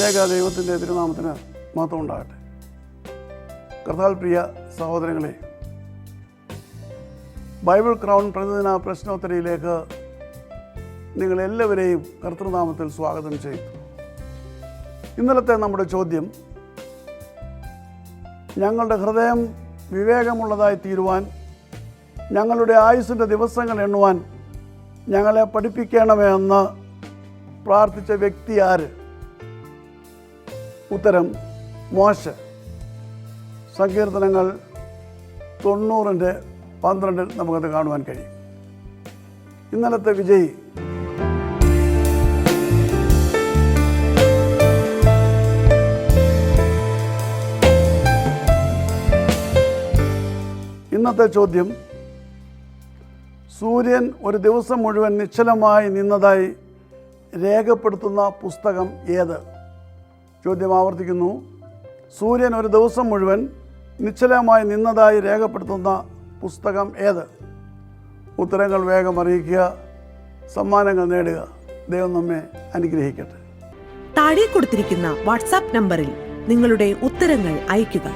ഏക ദൈവത്തിൻ്റെ തിരുനാമത്തിന് മഹത്വം ഉണ്ടാകട്ടെ. കർത്താൽ പ്രിയ സഹോദരങ്ങളെ, ബൈബിൾ ക്രൗൺ പ്രതിദിന പ്രശ്നോത്തരിയിലേക്ക് നിങ്ങളെല്ലാവരെയും കർത്തൃനാമത്തിൽ സ്വാഗതം ചെയ്തു. ഇന്നലത്തെ നമ്മുടെ ചോദ്യം, ഞങ്ങളുടെ ഹൃദയം വിവേകമുള്ളതായി തീരുവാൻ, ഞങ്ങളുടെ ആയുസ്സിൻ്റെ ദിവസങ്ങൾ എണ്ണുവാൻ ഞങ്ങളെ പഠിപ്പിക്കണമേ എന്ന് പ്രാർത്ഥിച്ച വ്യക്തി ആര്? ഉത്തരം മോശെ. സങ്കീർത്തനങ്ങൾ 90:12 നമുക്കത് കാണുവാൻ കഴിയും. ഇന്നലത്തെ വിജയി ഇന്നത്തെ ചോദ്യം, സൂര്യൻ ഒരു ദിവസം മുഴുവൻ നിശ്ചലമായി നിന്നതായി രേഖപ്പെടുത്തുന്ന പുസ്തകം ഏത്? ചോദ്യം ആവർത്തിക്കുന്നു. സൂര്യൻ ഒരു ദിവസം മുഴുവൻ നിശ്ചലമായി നിന്നതായി രേഖപ്പെടുത്തുന്ന പുസ്തകം ഏത്? ഉത്തരങ്ങൾ വേഗം അറിയിക്കുക, സമ്മാനങ്ങൾ നേടുക. ദൈവം നമ്മെ അനുഗ്രഹിക്കട്ടെ. താഴെ കൊടുത്തിരിക്കുന്ന വാട്സാപ്പ് നമ്പറിൽ നിങ്ങളുടെ ഉത്തരങ്ങൾ അയയ്ക്കുക.